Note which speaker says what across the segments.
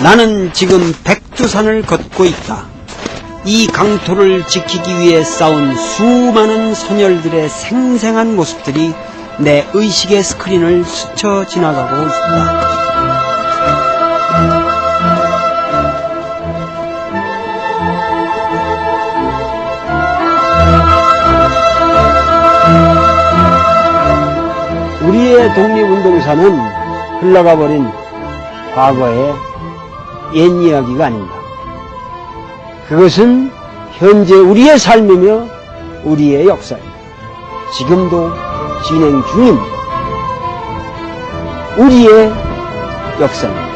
Speaker 1: 나는 지금 백두산을 걷고 있다. 이 강토를 지키기 위해 싸운 수많은 선열들의 생생한 모습들이 내 의식의 스크린을 스쳐 지나가고 있다. 우리의 독립운동사는 흘러가버린 과거의 옛 이야기가 아닙니다. 그것은 현재 우리의 삶이며 우리의 역사입니다. 지금도 진행 중인 우리의 역사입니다.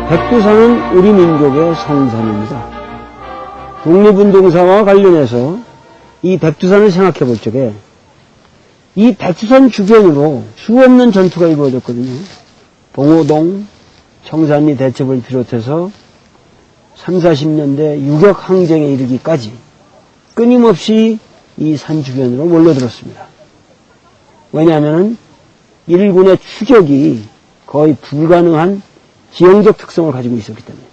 Speaker 1: 백두산은 우리 민족의 성산입니다. 독립운동사와 관련해서 이 백두산을 생각해 볼 적에 이 백두산 주변으로 수없는 전투가 이루어졌거든요. 봉오동, 청산리 대첩을 비롯해서 30, 40년대 유격 항쟁에 이르기까지 끊임없이 이 산 주변으로 몰려들었습니다. 왜냐하면 일군의 추격이 거의 불가능한 지형적 특성을 가지고 있었기 때문에.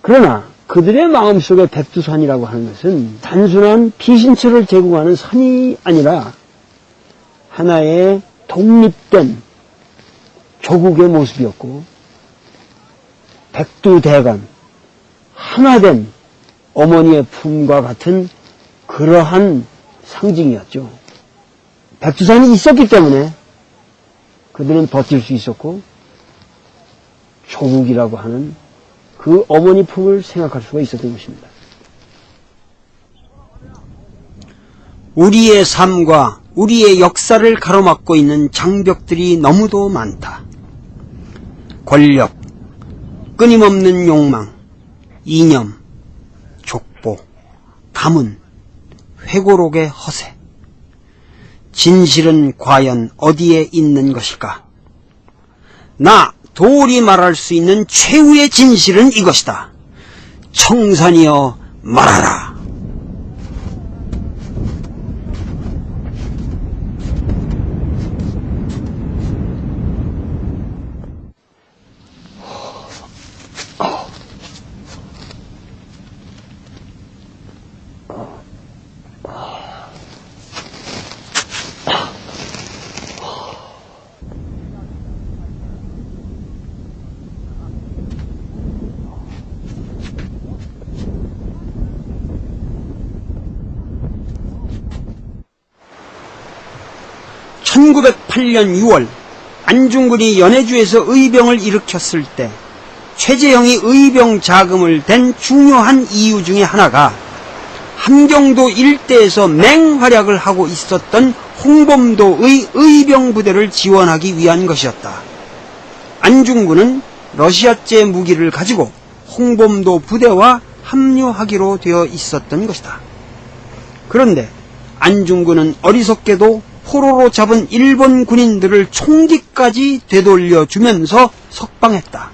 Speaker 1: 그러나 그들의 마음속에 백두산이라고 하는 것은 단순한 피신처를 제공하는 산이 아니라 하나의 독립된 조국의 모습이었고, 백두대간, 하나된 어머니의 품과 같은 그러한 상징이었죠. 백두산이 있었기 때문에 그들은 버틸 수 있었고, 조국이라고 하는 그 어머니 품을 생각할 수가 있었던 것입니다. 우리의 삶과 우리의 역사를 가로막고 있는 장벽들이 너무도 많다. 권력, 끊임없는 욕망, 이념, 족보, 가문, 회고록의 허세. 진실은 과연 어디에 있는 것일까? 나 도리 말할 수 있는 최후의 진실은 이것이다. 청산이여 말하라. (1908년 6월) 안중근이 연해주에서 의병을 일으켰을 때 최재형이 의병 자금을 댄 중요한 이유 중에 하나가 함경도 일대에서 맹활약을 하고 있었던 홍범도의 의병 부대를 지원하기 위한 것이었다. 안중근은 러시아제 무기를 가지고 홍범도 부대와 합류하기로 되어 있었던 것이다. 그런데 안중근은 어리석게도 포로로 잡은 일본 군인들을 총기까지 되돌려주면서 석방했다.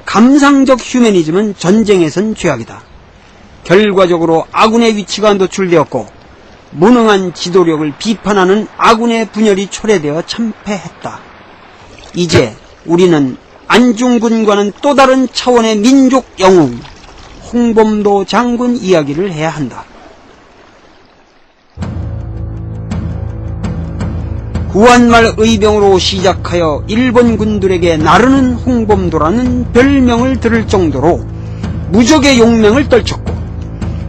Speaker 1: 감상적 휴머니즘은 전쟁에선 죄악이다. 결과적으로 아군의 위치가 노출되었고 무능한 지도력을 비판하는 아군의 분열이 초래되어 참패했다. 이제 우리는 안중근과는 또 다른 차원의 민족 영웅 홍범도 장군 이야기를 해야 한다. 구한말 의병으로 시작하여 일본 군들에게 나르는 홍범도라는 별명을 들을 정도로 무적의 용맹을 떨쳤고,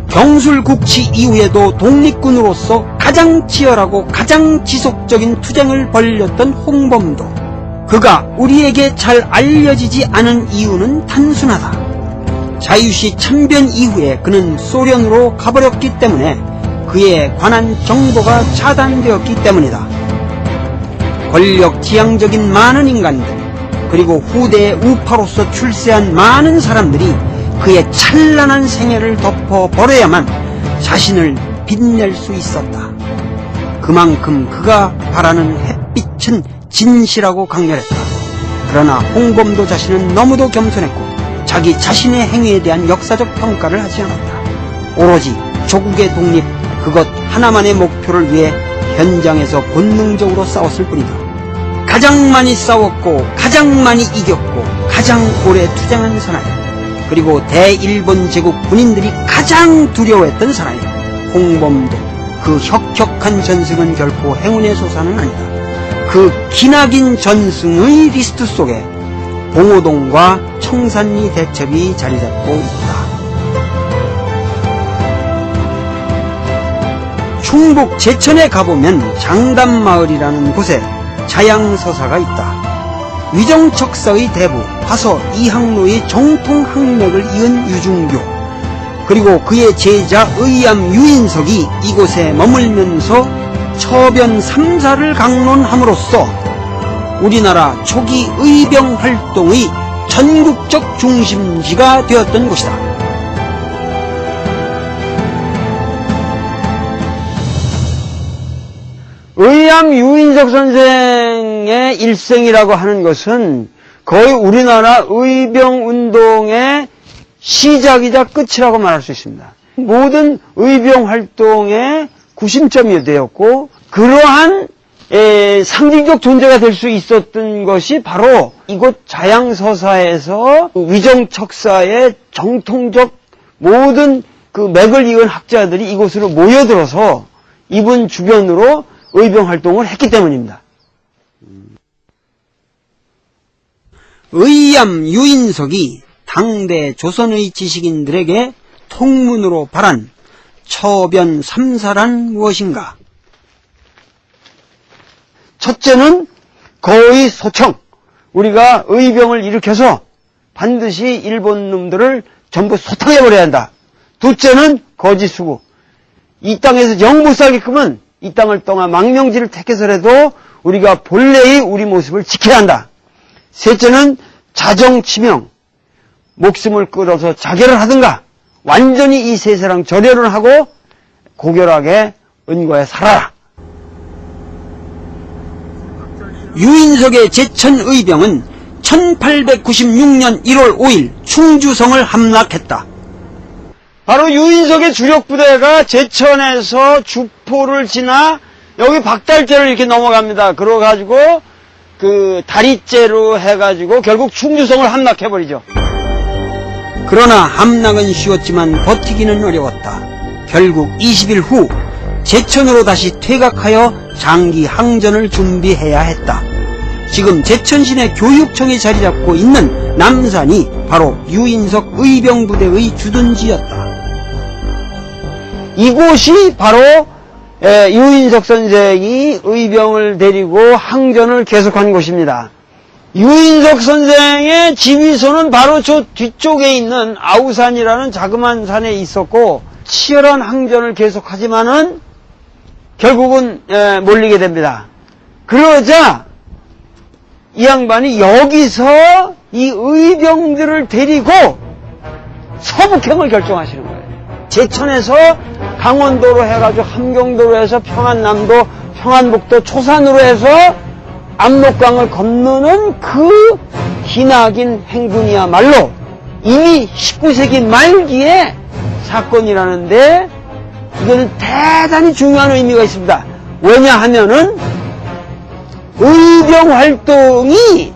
Speaker 1: 경술국치 이후에도 독립군으로서 가장 치열하고 가장 지속적인 투쟁을 벌였던 홍범도. 그가 우리에게 잘 알려지지 않은 이유는 단순하다. 자유시 참변 이후에 그는 소련으로 가버렸기 때문에 그에 관한 정보가 차단되었기 때문이다. 권력지향적인 많은 인간들, 그리고 후대의 우파로서 출세한 많은 사람들이 그의 찬란한 생애를 덮어버려야만 자신을 빛낼 수 있었다. 그만큼 그가 바라는 햇빛은 진실하고 강렬했다. 그러나 홍범도 자신은 너무도 겸손했고 자기 자신의 행위에 대한 역사적 평가를 하지 않았다. 오로지 조국의 독립, 그것 하나만의 목표를 위해 현장에서 본능적으로 싸웠을 뿐이다. 가장 많이 싸웠고 가장 많이 이겼고 가장 오래 투쟁한 사나이, 그리고 대일본 제국 군인들이 가장 두려워했던 사나이 홍범도. 그 혁혁한 전승은 결코 행운의 소산은 아니다. 그 기나긴 전승의 리스트 속에 봉오동과 청산리 대첩이 자리잡고 있다. 충북 제천에 가보면 장담마을이라는 곳에 자양서사가 있다. 위정척사의 대부 화서 이항로의 정통 항맥을 이은 유중교, 그리고 그의 제자 의암 유인석이 이곳에 머물면서 처변 3사를 강론함으로써 우리나라 초기 의병 활동의 전국적 중심지가 되었던 곳이다. 의암 유인석 선생의 일생이라고 하는 것은 거의 우리나라 의병운동의 시작이자 끝이라고 말할 수 있습니다. 모든 의병 활동의 구심점이 되었고, 그러한 상징적 존재가 될 수 있었던 것이 바로 이곳 자양서사에서 위정척사의 정통적 모든 그 맥을 이은 학자들이 이곳으로 모여들어서 이분 주변으로 의병 활동을 했기 때문입니다. 의암 유인석이 당대 조선의 지식인들에게 통문으로 발한 처변 3사란 무엇인가? 첫째는 거의 소청, 우리가 의병을 일으켜서 반드시 일본 놈들을 전부 소탕해버려야 한다. 둘째는 거지수구, 이 땅에서 영 못 살게끔은 이 땅을 떠나 망명지를 택해서라도 우리가 본래의 우리 모습을 지켜야 한다. 셋째는 자정치명, 목숨을 끌어서 자결을 하든가 완전히 이 세세랑 절연을 하고 고결하게 은거에 살아라. 유인석의 제천의병은 1896년 1월 5일 충주성을 함락했다. 바로 유인석의 주력 부대가 제천에서 주포를 지나 여기 박달제를 이렇게 넘어갑니다. 그래가지고 그 다리째로 해가지고 결국 충주성을 함락해버리죠. 그러나 함락은 쉬웠지만 버티기는 어려웠다. 결국 20일 후 제천으로 다시 퇴각하여 장기 항전을 준비해야 했다. 지금 제천시내 교육청이 자리잡고 있는 남산이 바로 유인석 의병부대의 주둔지였다. 이곳이 바로 유인석 선생이 의병을 데리고 항전을 계속한 곳입니다. 유인석 선생의 지휘소는 바로 저 뒤쪽에 있는 아우산이라는 자그마한 산에 있었고, 치열한 항전을 계속하지만은 결국은 몰리게 됩니다. 그러자 이 양반이 여기서 이 의병들을 데리고 서북행을 결정하시는 거예요. 제천에서 강원도로 해가지고 함경도로 해서 평안남도, 평안북도, 초산으로 해서 압록강을 건너는 그 기나긴 행군이야말로 이미 19세기 말기에 사건이라는데, 이거는 대단히 중요한 의미가 있습니다. 왜냐하면은 의병 활동이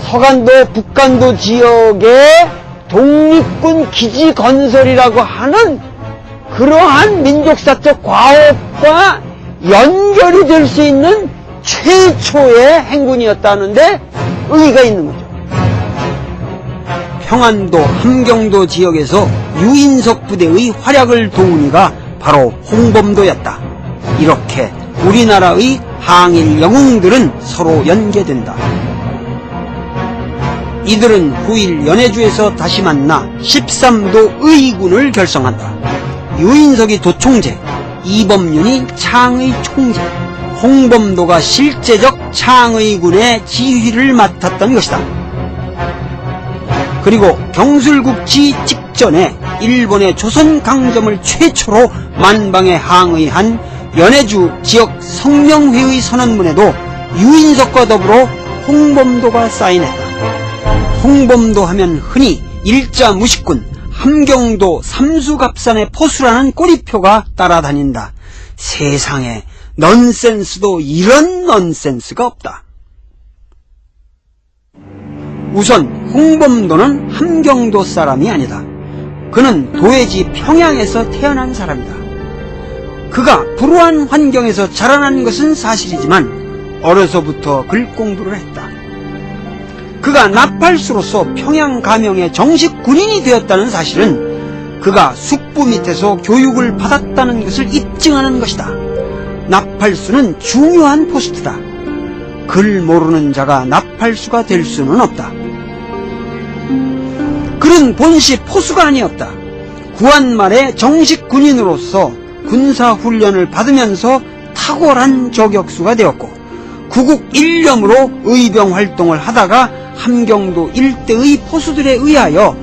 Speaker 1: 서간도, 북간도 지역의 독립군 기지 건설이라고 하는 그러한 민족사적 과업과 연결이 될 수 있는 최초의 행군이었다는데 의의가 있는 거죠. 평안도, 함경도 지역에서 유인석 부대의 활약을 도운 이가 바로 홍범도였다. 이렇게 우리나라의 항일 영웅들은 서로 연계된다. 이들은 후일 연해주에서 다시 만나 13도 의군을 결성한다. 유인석이 도총재, 이범윤이 창의 총재, 홍범도가 실제적 창의군의 지휘를 맡았던 것이다. 그리고 경술국지 직전에 일본의 조선 강점을 최초로 만방에 항의한 연해주 지역 성명회의 선언문에도 유인석과 더불어 홍범도가 사인했다. 홍범도 하면 흔히 일자무식군, 함경도 삼수갑산의 포수라는 꼬리표가 따라다닌다. 세상에 넌센스도 이런 넌센스가 없다. 우선 홍범도는 함경도 사람이 아니다. 그는 도해지 평양에서 태어난 사람이다. 그가 불우한 환경에서 자라난 것은 사실이지만 어려서부터 글 공부를 했다. 그가 나팔수로서 평양 가명의 정식 군인이 되었다는 사실은 그가 숙부 밑에서 교육을 받았다는 것을 입증하는 것이다. 나팔수는 중요한 포스트다. 글 모르는 자가 나팔수가 될 수는 없다. 그는 본시 포수가 아니었다. 구한 말에 정식 군인으로서 군사훈련을 받으면서 탁월한 저격수가 되었고 구국 일념으로 의병활동을 하다가 함경도 일대의 포수들에 의하여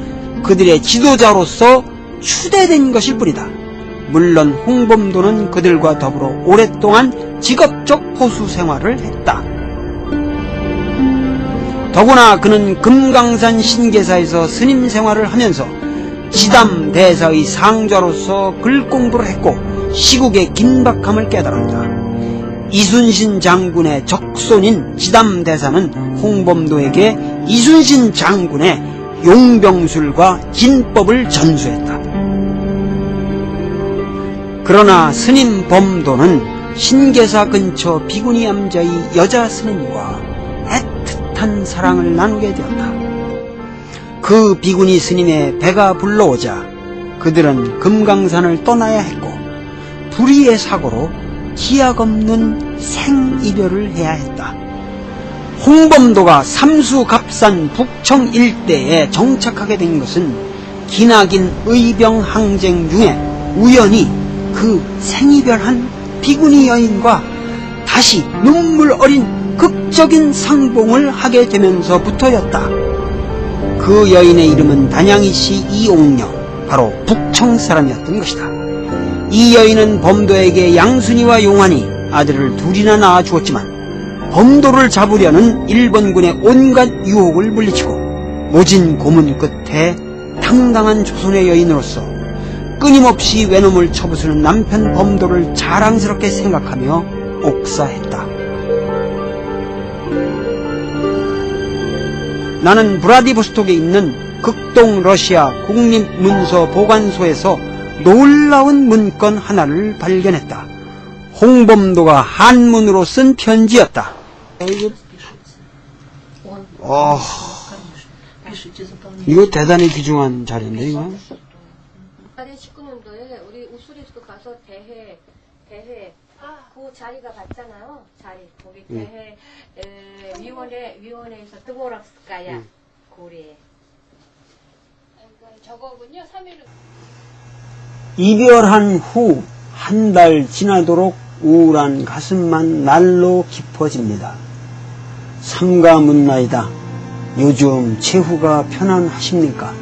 Speaker 1: 그들의 지도자로서 추대된 것일 뿐이다. 물론 홍범도는 그들과 더불어 오랫동안 직업적 포수 생활을 했다. 더구나 그는 금강산 신계사에서 스님 생활을 하면서 지담대사의 상좌로서 글 공부를 했고 시국의 긴박함을 깨달았다. 이순신 장군의 적손인 지담대사는 홍범도에게 이순신 장군의 용병술과 진법을 전수했다. 그러나 스님 범도는 신계사 근처 비구니 암자의 여자 스님과 애틋한 사랑을 나누게 되었다. 그 비구니 스님의 배가 불러오자 그들은 금강산을 떠나야 했고 불의의 사고로 기약 없는 생이별을 해야 했다. 홍범도가 삼수갑산 북청 일대에 정착하게 된 것은 기나긴 의병 항쟁 중에 우연히 그 생이별한 비구니 여인과 다시 눈물 어린 극적인 상봉을 하게 되면서부터였다. 그 여인의 이름은 단양이시 이옥녀, 바로 북청 사람이었던 것이다. 이 여인은 범도에게 양순이와 용환이 아들을 둘이나 낳아 주었지만 범도를 잡으려는 일본군의 온갖 유혹을 물리치고 모진 고문 끝에 당당한 조선의 여인으로서 끊임없이 외놈을 쳐부수는 남편 범도를 자랑스럽게 생각하며 옥사했다. 나는 브라디보스톡에 있는 극동 러시아 국립문서보관소에서 놀라운 문건 하나를 발견했다. 홍범도가 한문으로 쓴 편지였다. 이거 대단히 귀중한 자료인데 이거.
Speaker 2: 19년도에 우리 우수리스크 가서 대회 그 자리가 봤잖아요. 자리 거기 대회 위원회에서 드보랍스카야 고리에 저거군요. 3일
Speaker 1: 이별한 후 한 달 지나도록 우울한 가슴만 날로 깊어집니다. 삼가 묻나이다. 요즘 최후가 편안하십니까?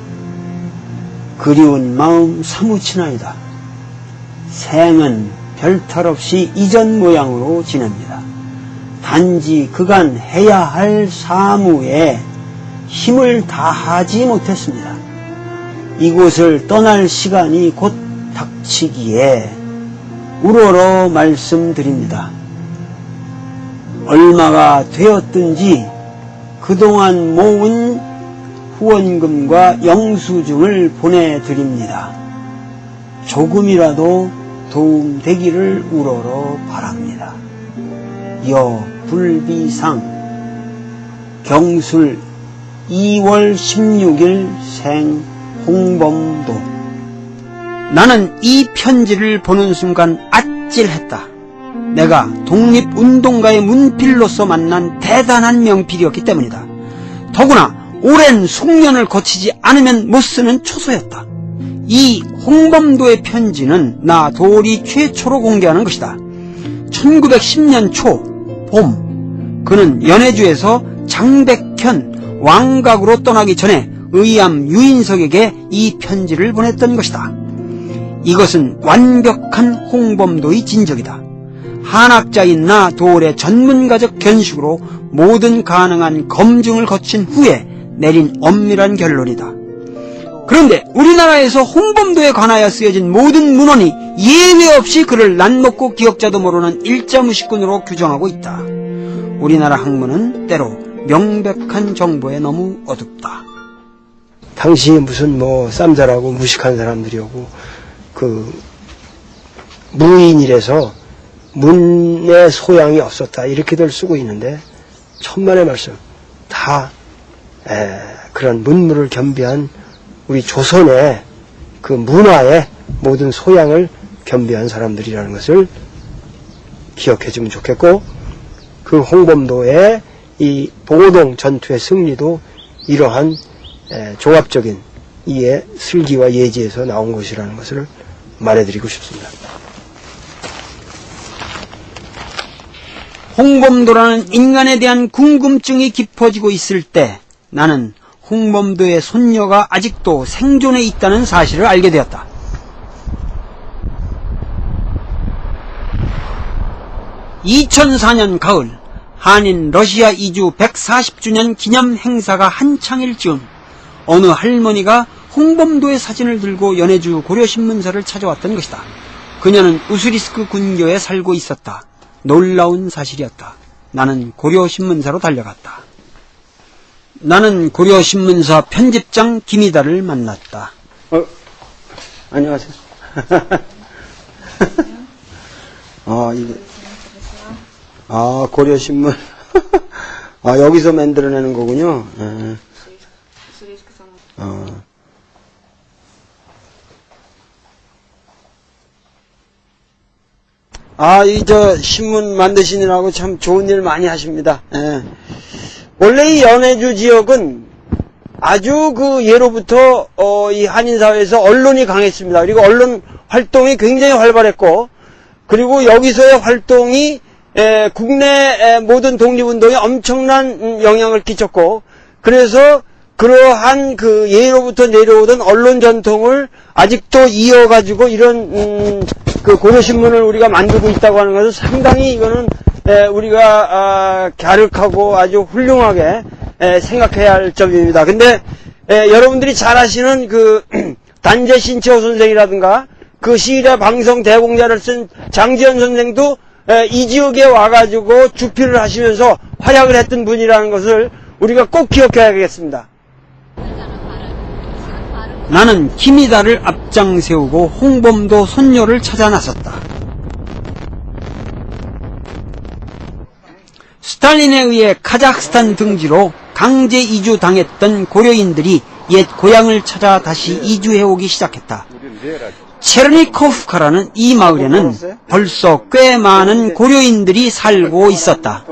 Speaker 1: 그리운 마음 사무치나이다. 생은 별탈 없이 이전 모양으로 지냅니다. 단지 그간 해야 할 사무에 힘을 다하지 못했습니다. 이곳을 떠날 시간이 곧 닥치기에 우러러 말씀드립니다. 얼마가 되었든지 그동안 모은 후원금과 영수증을 보내드립니다. 조금이라도 도움되기를 우러러 바랍니다. 여불비상 경술 2월 16일 생 홍범도. 나는 이 편지를 보는 순간 아찔했다. 내가 독립운동가의 문필로서 만난 대단한 명필이었기 때문이다. 더구나 오랜 숙련을 거치지 않으면 못쓰는 초소였다. 이 홍범도의 편지는 나 도리 최초로 공개하는 것이다. 1910년 초 봄, 그는 연해주에서 장백현 왕각으로 떠나기 전에 의암 유인석에게 이 편지를 보냈던 것이다. 이것은 완벽한 홍범도의 진적이다. 한학자인 나 도올의 전문가적 견식으로 모든 가능한 검증을 거친 후에 내린 엄밀한 결론이다. 그런데 우리나라에서 홍범도에 관하여 쓰여진 모든 문헌이 예외 없이 그를 난먹고 기억자도 모르는 일자무식군으로 규정하고 있다. 우리나라 학문은 때로 명백한 정보에 너무 어둡다.
Speaker 3: 당시 무슨 쌈잘하고 무식한 사람들이오고 무인이라서 문의 소양이 없었다 이렇게들 쓰고 있는데 천만의 말씀 다 그런 문물을 겸비한 우리 조선의 그 문화의 모든 소양을 겸비한 사람들이라는 것을 기억해 주면 좋겠고, 그 홍범도의 이 봉오동 전투의 승리도 이러한 종합적인 이의 슬기와 예지에서 나온 것이라는 것을 말해드리고 싶습니다.
Speaker 1: 홍범도라는 인간에 대한 궁금증이 깊어지고 있을 때 나는 홍범도의 손녀가 아직도 생존해 있다는 사실을 알게 되었다. (2004년) 가을 한인 러시아 이주 140주년 기념 행사가 한창일 즈음 어느 할머니가 홍범도의 사진을 들고 연해주 고려신문사를 찾아왔던 것이다. 그녀는 우스리스크 군교에 살고 있었다. 놀라운 사실이었다. 나는 고려신문사로 달려갔다. 나는 고려신문사 편집장 김이다를 만났다.
Speaker 3: 안녕하세요. 고려신문. 여기서 만들어내는 거군요. 신문 만드시느라고 참 좋은 일 많이 하십니다. 원래 이 연해주 지역은 아주 예로부터 이 한인사회에서 언론이 강했습니다. 그리고 언론 활동이 굉장히 활발했고, 그리고 여기서의 활동이 국내 모든 독립운동에 엄청난 영향을 끼쳤고, 그래서 그러한 예로부터 내려오던 언론 전통을 아직도 이어가지고 이런 고려신문을 우리가 만들고 있다고 하는 것은 상당히 이거는 우리가 갸륵하고 아주 훌륭하게 생각해야 할 점입니다. 근데 여러분들이 잘 아시는 단재 신채호 선생이라든가 시일의 방성 대공자를 쓴 장지현 선생도 이 지역에 와가지고 주필을 하시면서 활약을 했던 분이라는 것을 우리가 꼭 기억해야겠습니다.
Speaker 1: 나는 김이다를 앞장 세우고 홍범도 손녀를 찾아 나섰다. 스탈린에 의해 카자흐스탄 등지로 강제 이주당했던 고려인들이 옛 고향을 찾아 다시 이주해오기 시작했다. 체르니코프카라는 이 마을에는 벌써 꽤 많은 고려인들이 살고 있었다.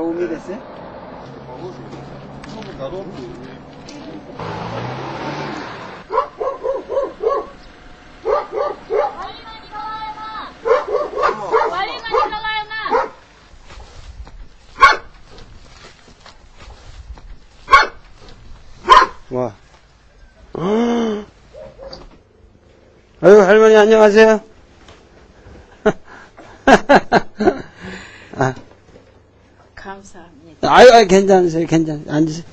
Speaker 3: 와. 아유, 할머니 안녕하세요.
Speaker 4: 감사합니다.
Speaker 3: 아유, 괜찮으세요. 앉으세요.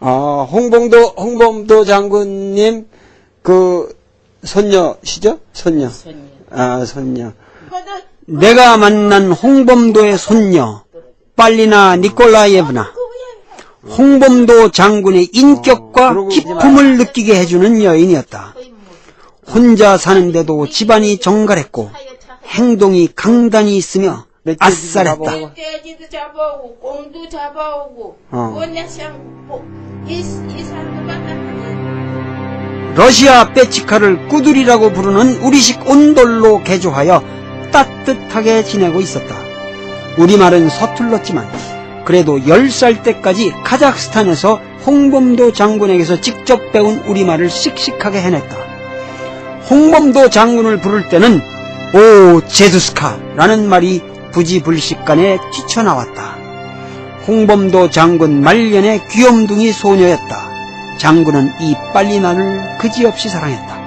Speaker 3: 홍범도 장군님, 손녀시죠? 손녀. 손녀.
Speaker 1: 내가 만난 홍범도의 손녀, 빨리나 니콜라이에브나. 홍범도 장군의 인격과 기품을 느끼게 해주는 여인이었다. 혼자 사는데도 집안이 정갈했고 행동이 강단이 있으며 아싸랬다.
Speaker 4: 돼지도 잡아오고 꽁도 잡아오고 이 사람도 만나.
Speaker 1: 러시아 빼치카를 꾸두리라고 부르는 우리식 온돌로 개조하여 따뜻하게 지내고 있었다. 우리말은 서툴렀지만 그래도 10살 때까지 카자흐스탄에서 홍범도 장군에게서 직접 배운 우리말을 씩씩하게 해냈다. 홍범도 장군을 부를 때는 오 제두스카라는 말이 부지불식간에 뛰쳐나왔다. 홍범도 장군 말년의 귀염둥이 소녀였다. 장군은 이 빨리나를 그지없이 사랑했다.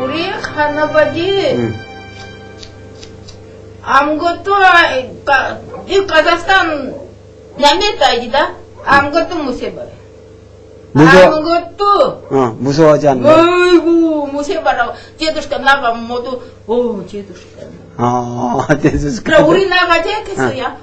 Speaker 4: 우리 할아버지 아무것도 이 카자흐스탄 남의 아무것도 무서워요. 아무것도
Speaker 3: 무서워하지 않나?
Speaker 4: 어이구 무서워라고 제두스카 나가면 모두 제두스카.
Speaker 3: 제두스카.
Speaker 4: 그럼 우리 나가지 했겠어요?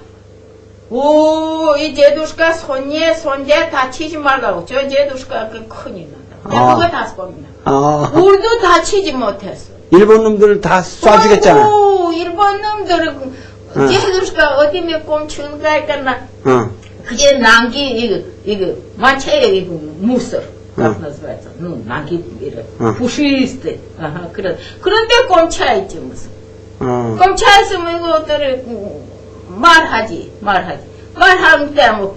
Speaker 4: 이 제두스카 손재 다치지 말라고. 저 제두스카 큰일 난다. 그거 다 쏩니다. 우리도 다치지 못했어.
Speaker 3: 일본 놈들 다 쏴주겠잖아.
Speaker 4: 일본 놈들은 제두스카 어디에 꼼치는 거니까 그게 난기 이거 마차에 이거 무서. как называется? 난기 이래. пушистый. 그런데 꼼차 있지 무슨. 꼼차 있으면 이거들을 말하지. 말하는 때 뭐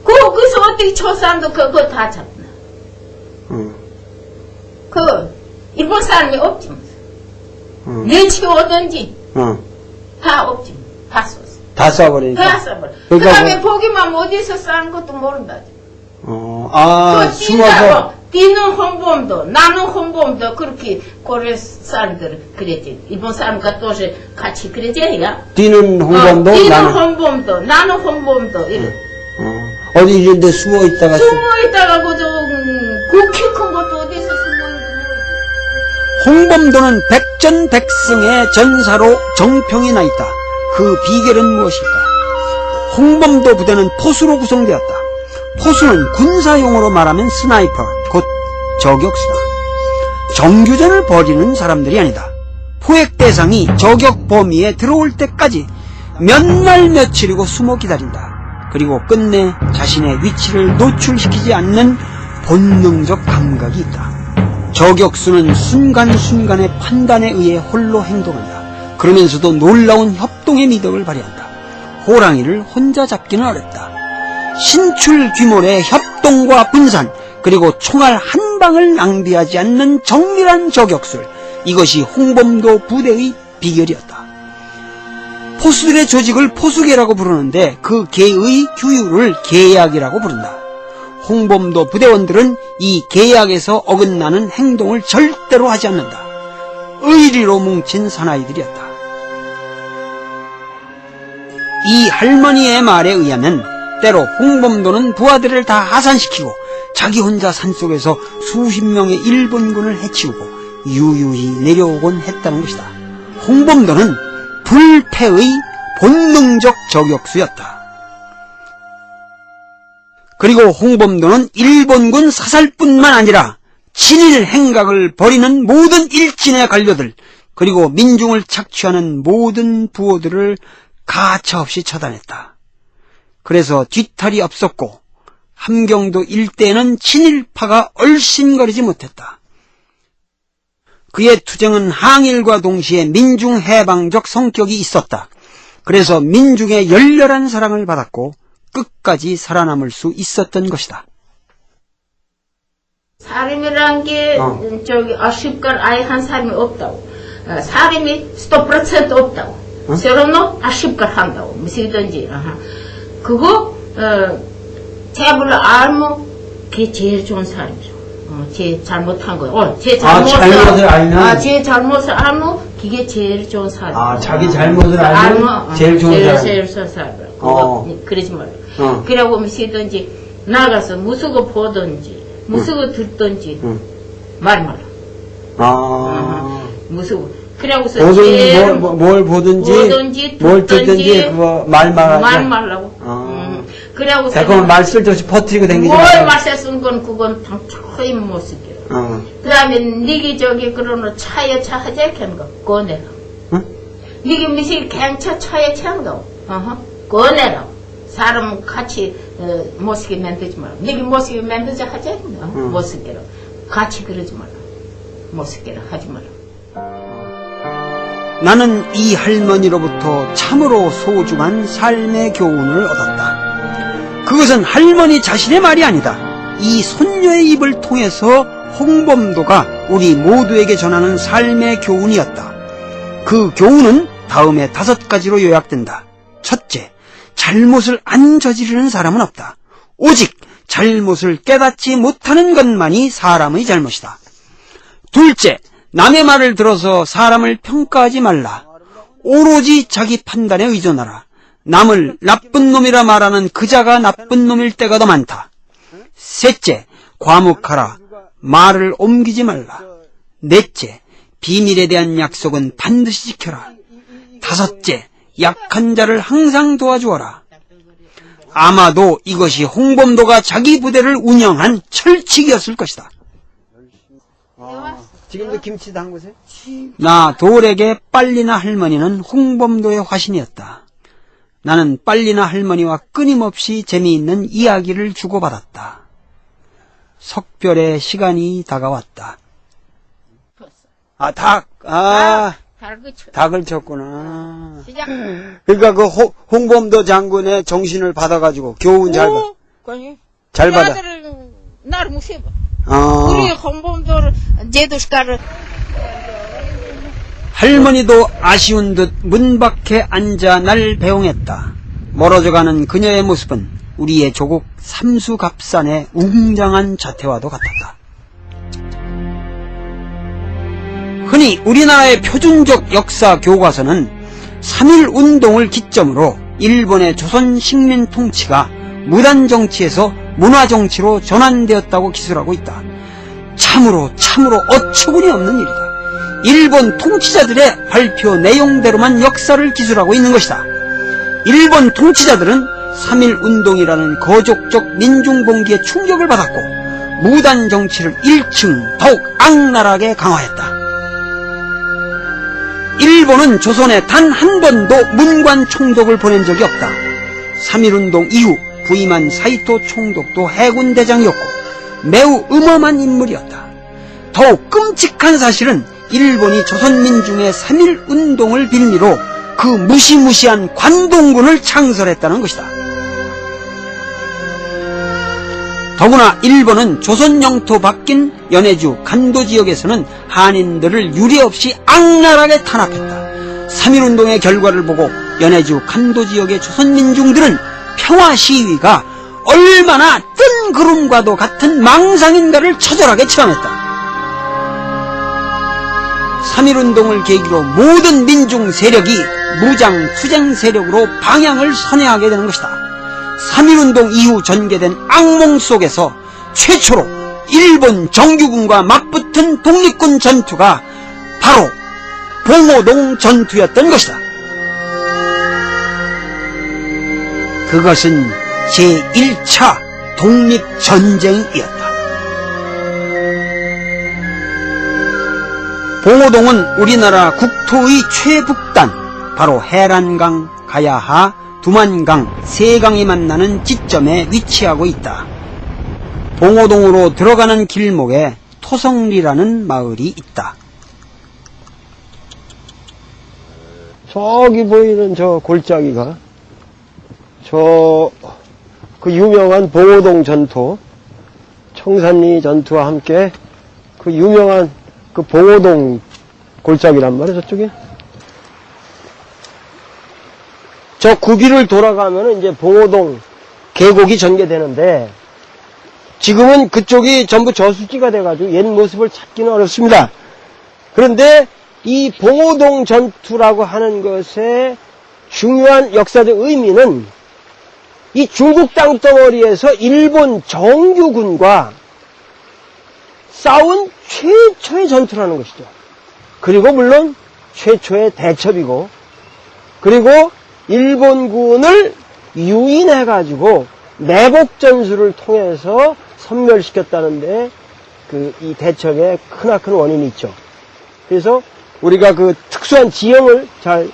Speaker 4: 거기서 어떻게 초산도 그거 다 잡나. 일본 사람이 없지 무슨. 내치 오든지 다 없지. 다 쏘.
Speaker 3: 다 쏴버리니까.
Speaker 4: 다 쏴버려. 그 다음에 보기만 어디서 싼 것도 모른다.
Speaker 3: 숨어서.
Speaker 4: 뛰는 홍범도, 나는 홍범도 그렇게 고려 사람들 그랬지. 일본 사람과 또 같이 그랬지, 야?
Speaker 3: 뛰는 홍범도,
Speaker 4: 뛰는 홍범도, 나는 홍범도, 이래.
Speaker 3: 어디 이런 데 숨어 있다가.
Speaker 4: 그저, 그렇게 큰 것도 어디서 숨어 있는
Speaker 1: 홍범도는 백전백승의 전사로 정평이 나 있다. 그 비결은 무엇일까? 홍범도 부대는 포수로 구성되었다. 포수는 군사용어로 말하면 스나이퍼, 곧 저격수다. 정규전을 벌이는 사람들이 아니다. 포획 대상이 저격 범위에 들어올 때까지 몇 날 며칠이고 숨어 기다린다. 그리고 끝내 자신의 위치를 노출시키지 않는 본능적 감각이 있다. 저격수는 순간순간의 판단에 의해 홀로 행동한다. 그러면서도 놀라운 협동의 미덕을 발휘한다. 호랑이를 혼자 잡기는 어렵다. 신출귀몰의 협동과 분산, 그리고 총알 한 방을 낭비하지 않는 정밀한 저격술, 이것이 홍범도 부대의 비결이었다. 포수들의 조직을 포수계라고 부르는데 그 계의 규율을 계약이라고 부른다. 홍범도 부대원들은 이 계약에서 어긋나는 행동을 절대로 하지 않는다. 의리로 뭉친 사나이들이었다. 이 할머니의 말에 의하면 때로 홍범도는 부하들을 다 하산시키고 자기 혼자 산속에서 수십 명의 일본군을 해치우고 유유히 내려오곤 했다는 것이다. 홍범도는 불패의 본능적 저격수였다. 그리고 홍범도는 일본군 사살뿐만 아니라 친일 행각을 벌이는 모든 일진의 관료들, 그리고 민중을 착취하는 모든 부호들을 가차없이 처단했다. 그래서 뒤탈이 없었고 함경도 일대에는 친일파가 얼씬거리지 못했다. 그의 투쟁은 항일과 동시에 민중해방적 성격이 있었다. 그래서 민중의 열렬한 사랑을 받았고 끝까지 살아남을 수 있었던 것이다.
Speaker 4: 사람이란 게 아쉽건 아예 한 사람이 없다고. 사람이 100% 없다고. 세로노 아쉽건 한다고. 무엇이든지. 그거 제불 알면 그게 제일 좋은 사람이죠. 제 잘못한 거예요. 제
Speaker 3: 잘못을 알면?
Speaker 4: 제 잘못을 알면 그게 제일 좋은 사람.
Speaker 3: 자기 잘못을 알면 제일 좋은 사람.
Speaker 4: 제일 좋은 사람. 그러지 말고. 그러고 무엇이든지 나가서 무수고 보든지 무수고 듣든지 말 말라. 무수고. 그러고서
Speaker 3: 뭘 보든지 뭘 듣든지 그거 말 말하자.
Speaker 4: 말 말라고. 그러고서
Speaker 3: 그건 말 쓸데없이 퍼뜨리고 댕기지
Speaker 4: 뭘
Speaker 3: 말고.
Speaker 4: 말세 쓴 건 그건 당초에 못 쓰게. 그 다음에 니기 그러는 차에 차 하자 캐는 거 꺼내라. 니기 미실 갱차 차에 차는 거 꺼내라. 사람 같이 못 쓰게 만들지 말라. 니기 못 쓰게 만들자 하자 못 쓰게라. 같이 그러지 말라. 못 쓰게라 하지 말라.
Speaker 1: 나는 이 할머니로부터 참으로 소중한 삶의 교훈을 얻었다. 그것은 할머니 자신의 말이 아니다. 이 손녀의 입을 통해서 홍범도가 우리 모두에게 전하는 삶의 교훈이었다. 그 교훈은 다음에 5가지로 요약된다. 첫째, 잘못을 안 저지르는 사람은 없다. 오직 잘못을 깨닫지 못하는 것만이 사람의 잘못이다. 둘째, 남의 말을 들어서 사람을 평가하지 말라. 오로지 자기 판단에 의존하라. 남을 나쁜 놈이라 말하는 그 자가 나쁜 놈일 때가 더 많다. 셋째, 과묵하라. 말을 옮기지 말라. 넷째, 비밀에 대한 약속은 반드시 지켜라. 다섯째, 약한 자를 항상 도와주어라. 아마도 이것이 홍범도가 자기 부대를 운영한 철칙이었을 것이다.
Speaker 3: 지금도 김치 담그세요?
Speaker 1: 나 돌에게 빨리나 할머니는 홍범도의 화신이었다. 나는 빨리나 할머니와 끊임없이 재미있는 이야기를 주고받았다. 석별의 시간이 다가왔다.
Speaker 3: 아, 닭. 아,
Speaker 4: 달그쳐.
Speaker 3: 닭을 쳤구나.
Speaker 4: 시작.
Speaker 3: 그러니까 그 홍범도 장군의 정신을 받아가지고 교훈 잘 받아. 잘 받아.
Speaker 4: 아들을 나를 무시해.
Speaker 3: 어.
Speaker 4: 우리 홍범도를 제도시가를
Speaker 1: 할머니도 아쉬운 듯 문 밖에 앉아 날 배웅했다. 멀어져가는 그녀의 모습은 우리의 조국 삼수갑산의 웅장한 자태와도 같았다. 흔히 우리나라의 표준적 역사 교과서는 3.1운동을 기점으로 일본의 조선 식민 통치가 무단정치에서 문화정치로 전환되었다고 기술하고 있다. 참으로 어처구니 없는 일이다. 일본 통치자들의 발표 내용대로만 역사를 기술하고 있는 것이다. 일본 통치자들은 3.1운동이라는 거족적 민중봉기에 충격을 받았고 무단정치를 1층 더욱 악랄하게 강화했다. 일본은 조선에 단 한 번도 문관 총독을 보낸 적이 없다. 3.1운동 이후 부임한 사이토 총독도 해군 대장이었고 매우 음험한 인물이었다. 더욱 끔찍한 사실은 일본이 조선민중의 3.1운동을 빌미로 그 무시무시한 관동군을 창설했다는 것이다. 더구나 일본은 조선 영토 밖인 연해주 간도 지역에서는 한인들을 유례없이 악랄하게 탄압했다. 3.1운동의 결과를 보고 연해주 간도 지역의 조선민중들은 평화 시위가 얼마나 뜬 구름과도 같은 망상인가를 처절하게 체험했다. 3.1운동을 계기로 모든 민중 세력이 무장 투쟁 세력으로 방향을 선회하게 되는 것이다. 3.1운동 이후 전개된 악몽 속에서 최초로 일본 정규군과 맞붙은 독립군 전투가 바로 봉오동 전투였던 것이다. 그것은 제1차 독립전쟁이었다. 봉오동은 우리나라 국토의 최북단, 바로 해란강, 가야하, 두만강, 세강이 만나는 지점에 위치하고 있다. 봉오동으로 들어가는 길목에 토성리라는 마을이 있다.
Speaker 3: 저기 보이는 저 골짜기가 그 유명한 봉오동 전투, 청산리 전투와 함께 그 유명한 그 봉오동 골짜기란 말이에요, 저쪽에. 저 구비를 돌아가면은 이제 봉오동 계곡이 전개되는데, 지금은 그쪽이 전부 저수지가 돼가지고 옛 모습을 찾기는 어렵습니다. 그런데 이 봉오동 전투라고 하는 것의 중요한 역사적 의미는 이 중국 땅덩어리에서 일본 정규군과 싸운 최초의 전투라는 것이죠. 그리고 물론 최초의 대첩이고, 그리고 일본군을 유인해가지고 내복전술을 통해서 섬멸시켰다는데 이 대첩의 크나큰 원인이 있죠. 그래서 우리가 그 특수한 지형을 잘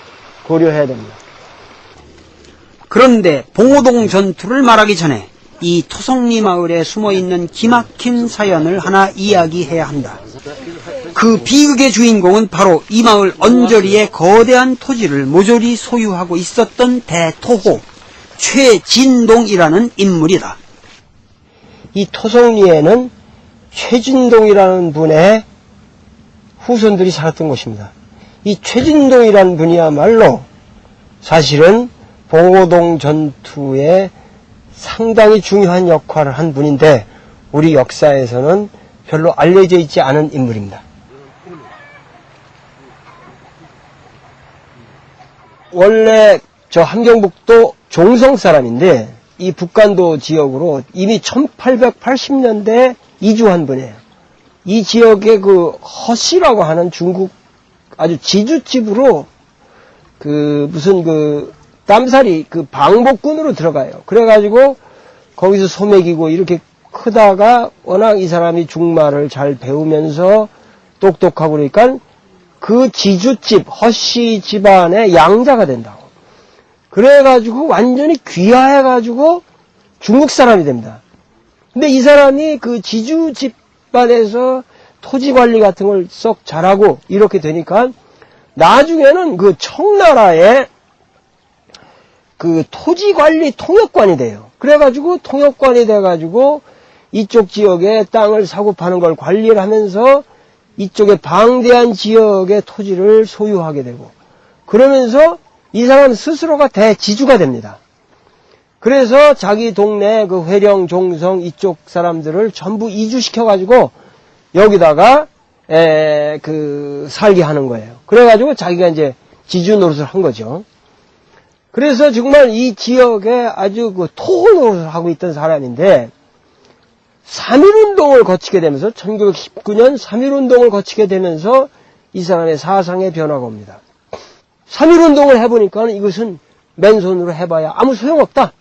Speaker 3: 고려해야 됩니다.
Speaker 1: 그런데 봉오동 전투를 말하기 전에 이 토성리 마을에 숨어있는 기막힌 사연을 하나 이야기해야 한다. 그 비극의 주인공은 바로 이 마을 언저리의 거대한 토지를 모조리 소유하고 있었던 대토호 최진동이라는 인물이다.
Speaker 3: 이 토성리에는 최진동이라는 분의 후손들이 살았던 곳입니다. 이 최진동이라는 분이야말로 사실은 봉오동 전투에 상당히 중요한 역할을 한 분인데 우리 역사에서는 별로 알려져 있지 않은 인물입니다. 원래 저 함경북도 종성 사람인데 이 북간도 지역으로 이미 1880년대에 이주한 분이에요. 이 지역에 그 허씨라고 하는 중국 아주 지주집으로 무슨 땀살이 방복군으로 들어가요. 그래가지고 거기서 소매기고 이렇게 크다가 워낙 이 사람이 중말을 잘 배우면서 똑똑하고 그러니까 그 지주집 허씨 집안의 양자가 된다고. 그래가지고 완전히 귀화해가지고 중국 사람이 됩니다. 근데 이 사람이 그 지주 집안에서 토지 관리 같은 걸 썩 잘하고 이렇게 되니까 나중에는 그 청나라의 그 토지 관리 통역관이 돼요. 그래가지고 통역관이 돼가지고 이쪽 지역에 땅을 사고 파는 걸 관리를 하면서 이쪽에 방대한 지역의 토지를 소유하게 되고 그러면서 이 사람 스스로가 대지주가 됩니다. 그래서 자기 동네 그 회령, 종성 이쪽 사람들을 전부 이주시켜가지고 여기다가 살게 하는 거예요. 그래가지고 자기가 이제 지주 노릇을 한 거죠. 그래서 정말 이 지역에 아주 토호 노릇을 하고 있던 사람인데 3.1운동을 거치게 되면서 1919년 3.1운동을 거치게 되면서 이 사람의 사상의 변화가 옵니다. 3.1운동을 해보니까 이것은 맨손으로 해봐야 아무 소용없다.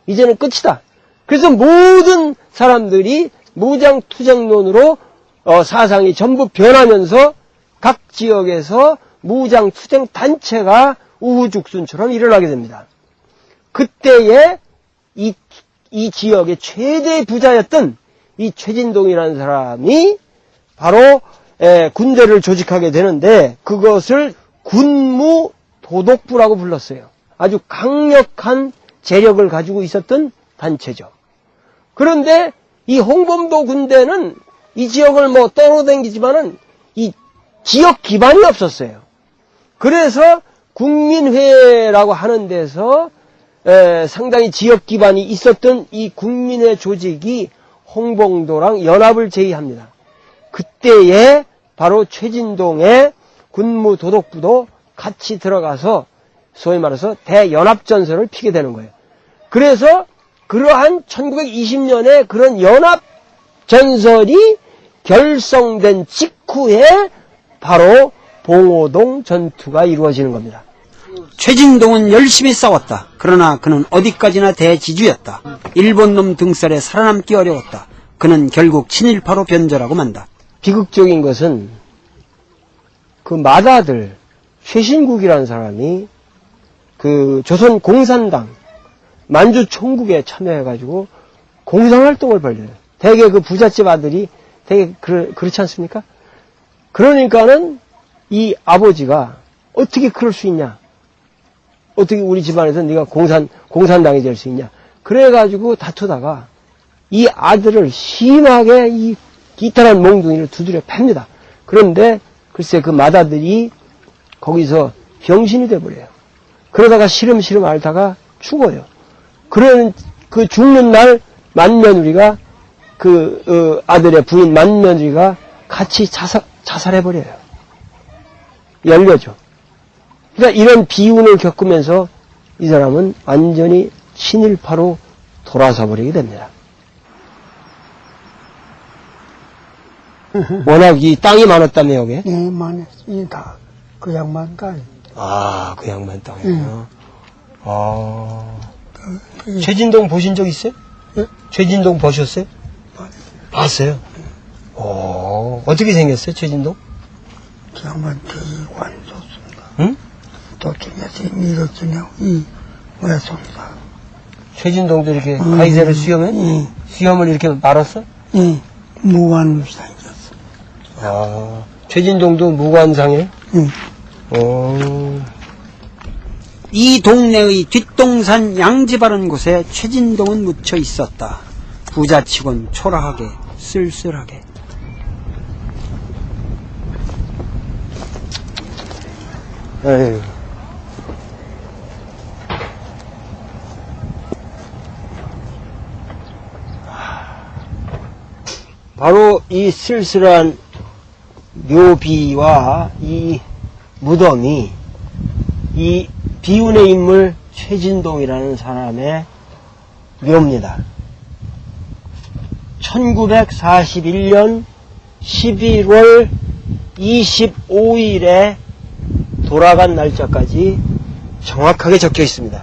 Speaker 3: 이제는 끝이다. 그래서 모든 사람들이 무장투쟁론으로 사상이 전부 변하면서 각 지역에서 무장투쟁 단체가 우후죽순처럼 일어나게 됩니다. 그때에 이 지역의 최대 부자였던 이 최진동이라는 사람이 바로 군대를 조직하게 되는데 그것을 군무도독부라고 불렀어요. 아주 강력한 재력을 가지고 있었던 단체죠. 그런데 이 홍범도 군대는 이 지역을 떠돌아다니지만은 이 지역 기반이 없었어요. 그래서 국민회라고 하는 데서 상당히 지역 기반이 있었던 이 국민회 조직이 홍범도랑 연합을 제의합니다. 그때에 바로 최진동의 군무도독부도 같이 들어가서 소위 말해서 대연합전선을 피게 되는 거예요. 그래서 그러한 1920년에 그런 연합전선이 결성된 직후에 바로 봉오동 전투가 이루어지는 겁니다.
Speaker 1: 최진동은 열심히 싸웠다. 그러나 그는 어디까지나 대지주였다. 일본놈 등살에 살아남기 어려웠다. 그는 결국 친일파로 변절하고 만다.
Speaker 3: 비극적인 것은 그 맏아들 최신국이라는 사람이 그 조선 공산당 만주 총국에 참여해가지고 공상활동을 벌여요. 대개 그 부잣집 아들이 되게 그렇지 않습니까? 그러니까는 이 아버지가 어떻게 그럴 수 있냐? 어떻게 우리 집안에서 네가 공산당이 될 수 있냐? 그래가지고 다투다가 이 아들을 심하게 이 기타란 몽둥이를 두드려 팹니다. 그런데 글쎄 그 맏아들이 거기서 병신이 돼버려요. 그러다가 시름시름 앓다가 죽어요. 그런 그 죽는 날 맏며느리가 아들의 부인 맏며느리가 같이 자살해버려요. 열려죠. 그러니까 이런 비운을 겪으면서 이 사람은 완전히 친일파로 돌아서 버리게 됩니다. 워낙 이 땅이 많았다며 여기에?
Speaker 5: 네, 많았어요. 다 그 양반 땅.
Speaker 3: 아, 그 양반 땅이요. 최진동 보신 적 있어요?
Speaker 5: 예?
Speaker 3: 최진동 보셨어요? 봤어요? 어떻게 생겼어요, 최진동?
Speaker 5: 그 양반 대관 좋습니다.
Speaker 3: 응?
Speaker 5: 도중에서 이렇게냐, 외손사.
Speaker 3: 최진동도 이렇게 가이세를 수염해? 수염을 이렇게 말았어?
Speaker 5: 예, 무관 생겼어.
Speaker 3: 최진동도 무관상이에요?
Speaker 1: 이 동네의 뒷동산 양지바른 곳에 최진동은 묻혀 있었다. 부자치곤 초라하게 쓸쓸하게.
Speaker 3: 에휴. 바로 이 쓸쓸한 묘비와 이 무덤이 이 비운의 인물 최진동이라는 사람의 묘입니다. 1941년 11월 25일에 돌아간 날짜까지 정확하게 적혀 있습니다.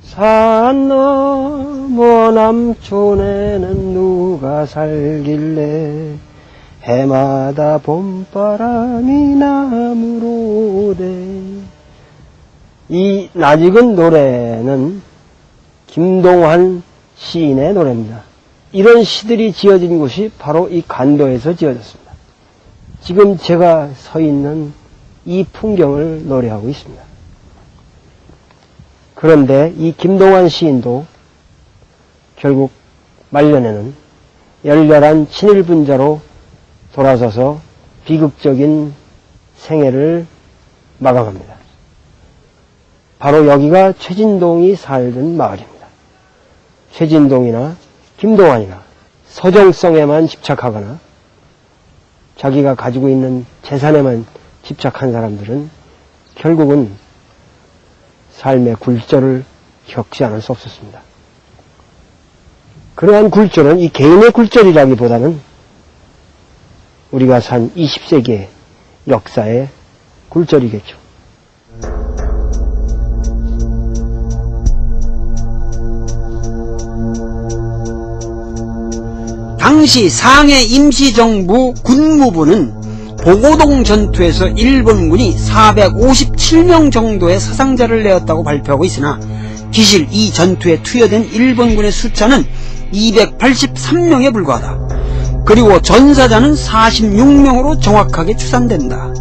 Speaker 3: 산 너머 남촌에는 누가 살길래 해마다 봄바람이 나무로 오대. 이 낯익은 노래는 김동환 시인의 노래입니다. 이런 시들이 지어진 곳이 바로 이 간도에서 지어졌습니다. 지금 제가 서 있는 이 풍경을 노래하고 있습니다. 그런데 이 김동환 시인도 결국 말년에는 열렬한 친일분자로 돌아서서 비극적인 생애를 마감합니다. 바로 여기가 최진동이 살던 마을입니다. 최진동이나 김동환이나 서정성에만 집착하거나 자기가 가지고 있는 재산에만 집착한 사람들은 결국은 삶의 굴절을 겪지 않을 수 없었습니다. 그러한 굴절은 이 개인의 굴절이라기보다는 우리가 산 20세기의 역사의 굴절이겠죠.
Speaker 1: 당시 상해 임시정부 군무부는 봉오동 전투에서 일본군이 457명 정도의 사상자를 내었다고 발표하고 있으나 기실 이 전투에 투여된 일본군의 숫자는 283명에 불과하다. 그리고 전사자는 46명으로 정확하게 추산된다.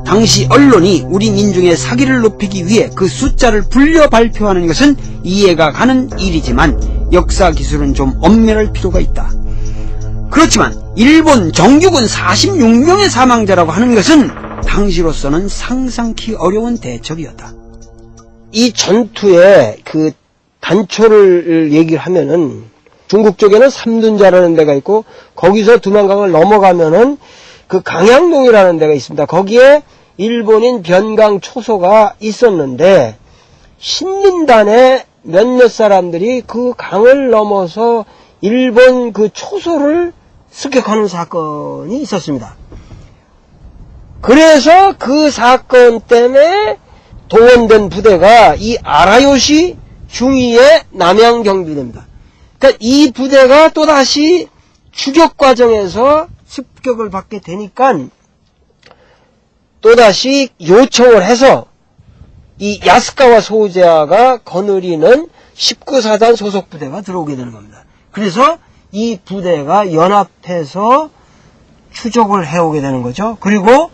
Speaker 1: 당시 언론이 우리 민중의 사기를 높이기 위해 그 숫자를 불려 발표하는 것은 이해가 가는 일이지만 역사 기술은 좀 엄멸할 필요가 있다. 그렇지만 일본 정규군 46명의 사망자라고 하는 것은 당시로서는 상상키 어려운 대적이었다.
Speaker 3: 이 전투의 그 단초를 얘기를 하면은 중국 쪽에는 삼둔자라는 데가 있고 거기서 두만강을 넘어가면은 그 강양동이라는 데가 있습니다. 거기에 일본인 변강 초소가 있었는데 신민단의 몇몇 사람들이 그 강을 넘어서 일본 그 초소를 습격하는 사건이 있었습니다. 그래서 그 사건 때문에 동원된 부대가 이 아라요시 중위의 남양경비대입니다. 그러니까 이 부대가 또다시 추격 과정에서 습격을 받게 되니까 또다시 요청을 해서 이 야스카와 소제아가 거느리는 19사단 소속 부대가 들어오게 되는 겁니다. 그래서 이 부대가 연합해서 추적을 해오게 되는 거죠. 그리고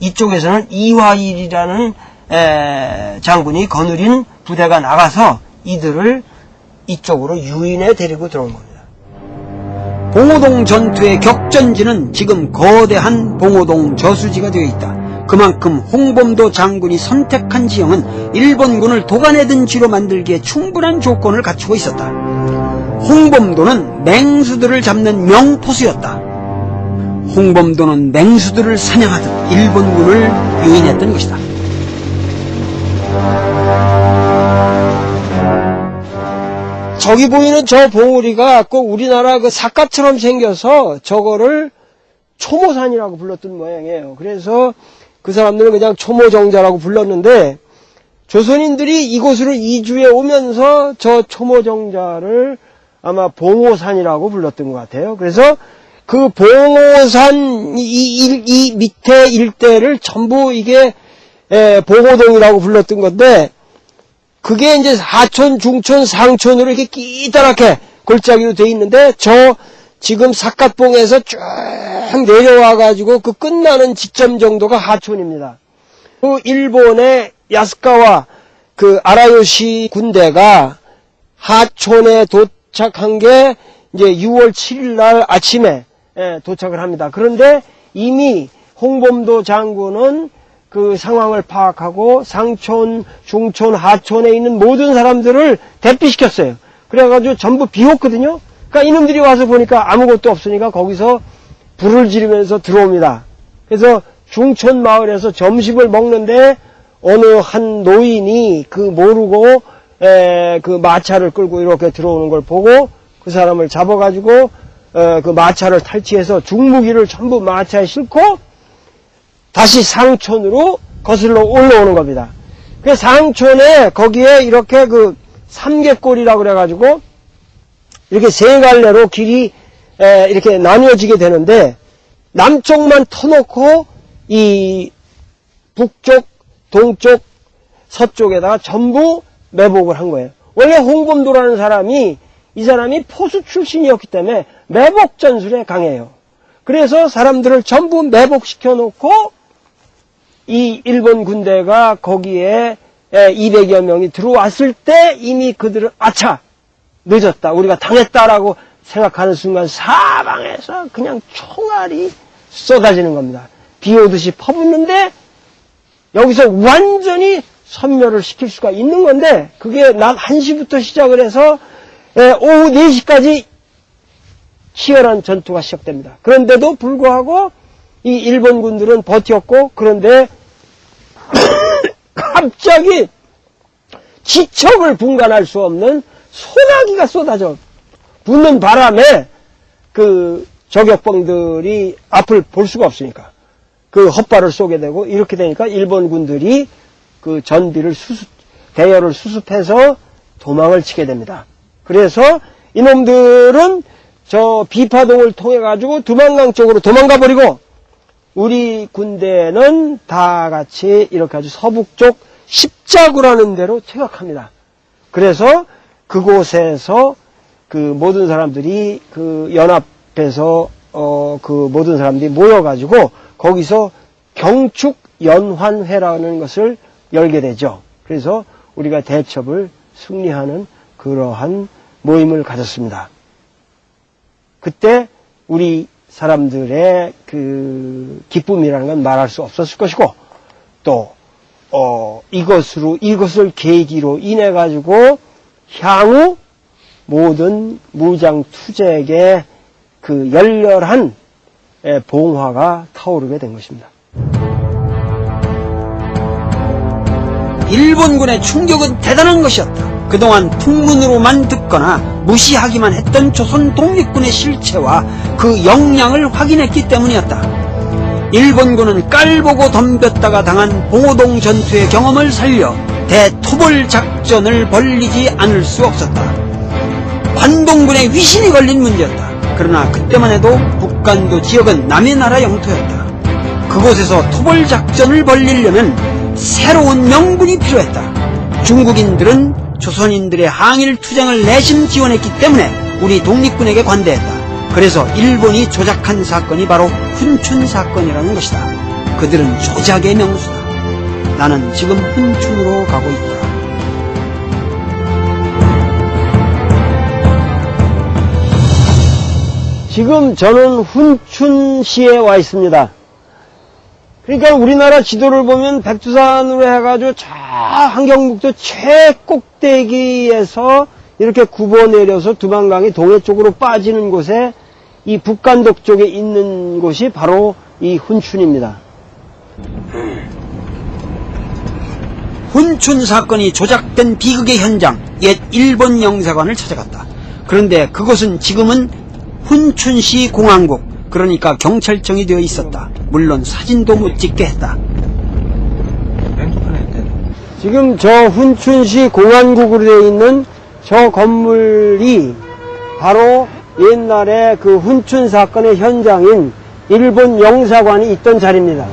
Speaker 3: 이쪽에서는 이화일이라는 장군이 거느린 부대가 나가서 이들을 이쪽으로 유인해 데리고 들어온 겁니다.
Speaker 1: 봉오동 전투의 격전지는 지금 거대한 봉오동 저수지가 되어 있다. 그만큼 홍범도 장군이 선택한 지형은 일본군을 도가내든 쥐로 만들기에 충분한 조건을 갖추고 있었다. 홍범도는 맹수들을 잡는 명포수였다. 홍범도는 맹수들을 사냥하듯 일본군을 유인했던 것이다.
Speaker 3: 저기 보이는 저 봉우리가 꼭 우리나라 그 삿갓처럼 생겨서 저거를 초모산이라고 불렀던 모양이에요. 그래서 그 사람들은 그냥 초모정자라고 불렀는데 조선인들이 이곳으로 이주해 오면서 저 초모정자를 아마 봉오산이라고 불렀던 것 같아요. 그래서 그 봉오산 이 밑에 일대를 전부 이게 봉오동이라고 불렀던 건데 그게 이제 하촌, 중촌, 상촌으로 이렇게 끼다랗게 골짜기로 돼 있는데 저 지금 삿갓봉에서 쭉 내려와가지고 그 끝나는 지점 정도가 하촌입니다. 그 일본의 야스카와 그 아라요시 군대가 하촌에 도착한 게 이제 6월 7일 날 아침에 도착을 합니다. 그런데 이미 홍범도 장군은 그 상황을 파악하고 상촌, 중촌, 하촌에 있는 모든 사람들을 대피시켰어요. 그래가지고 전부 비웠거든요. 그러니까 이놈들이 와서 보니까 아무것도 없으니까 거기서 불을 지르면서 들어옵니다. 그래서 중촌 마을에서 점심을 먹는데 어느 한 노인이 그 모르고 그 마차를 끌고 이렇게 들어오는 걸 보고 그 사람을 잡아가지고 그 마차를 탈취해서 중무기를 전부 마차에 싣고 다시 상촌으로 거슬러 올라오는 겁니다. 그 상촌에 거기에 이렇게 그 삼계골이라고 그래가지고 이렇게 세 갈래로 길이 이렇게 나뉘어지게 되는데 남쪽만 터놓고 이 북쪽, 동쪽, 서쪽에다가 전부 매복을 한 거예요. 원래 홍범도라는 사람이 이 사람이 포수 출신이었기 때문에 매복 전술에 강해요. 그래서 사람들을 전부 매복시켜 놓고 이 일본 군대가 거기에 200여 명이 들어왔을 때 이미 그들은 아차! 늦었다. 우리가 당했다라고 생각하는 순간 사방에서 그냥 총알이 쏟아지는 겁니다. 비 오듯이 퍼붓는데 여기서 완전히 섬멸을 시킬 수가 있는 건데 그게 낮 1시부터 시작을 해서 오후 4시까지 치열한 전투가 시작됩니다. 그런데도 불구하고 이 일본 군들은 버텼고 그런데 갑자기 지척을 분간할 수 없는 소나기가 쏟아져 붙는 바람에 그 저격병들이 앞을 볼 수가 없으니까 그 헛발을 쏘게 되고 이렇게 되니까 일본 군들이 그 전비를 대열을 수습해서 도망을 치게 됩니다. 그래서 이놈들은 저 비파동을 통해 가지고 두만강 쪽으로 도망가 버리고 우리 군대는 다 같이 이렇게 아주 서북쪽 십자구라는 데로 퇴각합니다. 그래서 그곳에서 그 모든 사람들이 그 연합해서 그 모든 사람들이 모여가지고 거기서 경축연환회라는 것을 열게 되죠. 그래서 우리가 대첩을 승리하는 그러한 모임을 가졌습니다. 그때 우리 사람들의 그 기쁨이라는 건 말할 수 없었을 것이고 또 이것을 계기로 인해 가지고 향후 모든 무장 투쟁의 그 열렬한 봉화가 타오르게 된 것입니다.
Speaker 1: 일본군의 충격은 대단한 것이었다. 그동안 풍문으로만 듣거나 무시하기만 했던 조선 독립군의 실체와 그 역량을 확인했기 때문이었다. 일본군은 깔보고 덤볐다가 당한 봉오동 전투의 경험을 살려 대토벌 작전을 벌리지 않을 수 없었다. 관동군의 위신이 걸린 문제였다. 그러나 그때만 해도 북간도 지역은 남의 나라 영토였다. 그곳에서 토벌 작전을 벌리려면 새로운 명분이 필요했다. 중국인들은 조선인들의 항일 투쟁을 내심 지원했기 때문에 우리 독립군에게 관대했다. 그래서 일본이 조작한 사건이 바로 훈춘 사건이라는 것이다. 그들은 조작의 명수다. 나는 지금 훈춘으로 가고 있다.
Speaker 3: 지금 저는 훈춘시에 와 있습니다. 그러니까 우리나라 지도를 보면 백두산으로 해가지고 저 한경북도 최꼭대기에서 이렇게 굽어 내려서 두만강이 동해 쪽으로 빠지는 곳에 이 북간독 쪽에 있는 곳이 바로 이 훈춘입니다.
Speaker 1: 훈춘 사건이 조작된 비극의 현장, 옛 일본 영사관을 찾아갔다. 그런데 그곳은 지금은 훈춘시 공안국, 그러니까 경찰청이 되어 있었다. 물론 사진도 못 찍게 했다.
Speaker 3: 지금 저 훈춘시 공안국으로 되어 있는 저 건물이 바로 옛날에 그 훈춘 사건의 현장인 일본 영사관이 있던 자리입니다.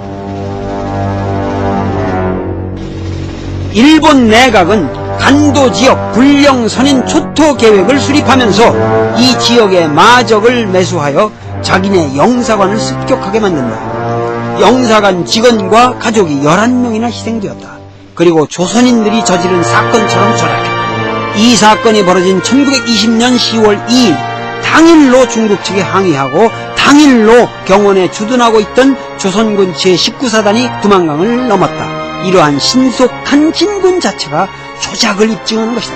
Speaker 1: 일본 내각은 간도 지역 불령 선인 초토 계획을 수립하면서 이 지역의 마적을 매수하여 자기네 영사관을 습격하게 만든다. 영사관 직원과 가족이 11명이나 희생되었다. 그리고 조선인들이 저지른 사건처럼 조작했다. 이 사건이 벌어진 1920년 10월 2일 당일로 중국 측에 항의하고 당일로 경원에 주둔하고 있던 조선군 제19사단이 두만강을 넘었다. 이러한 신속한 진군 자체가 조작을 입증하는 것이다.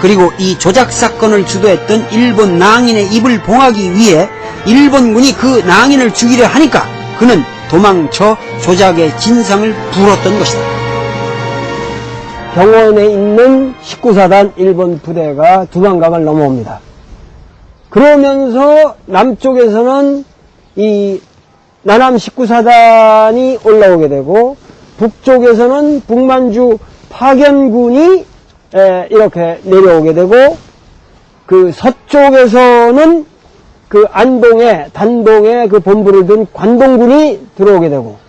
Speaker 1: 그리고 이 조작 사건을 주도했던 일본 낭인의 입을 봉하기 위해 일본군이 그 낭인을 죽이려 하니까 그는 도망쳐 조작의 진상을 불었던 것이다.
Speaker 3: 경원에 있는 19사단 일본 부대가 두만강을 넘어옵니다. 그러면서 남쪽에서는 이 나남 19사단이 올라오게 되고 북쪽에서는 북만주 파견군이 이렇게 내려오게 되고 그 서쪽에서는 그 안동에 단동에 그 본부를 둔 관동군이 들어오게 되고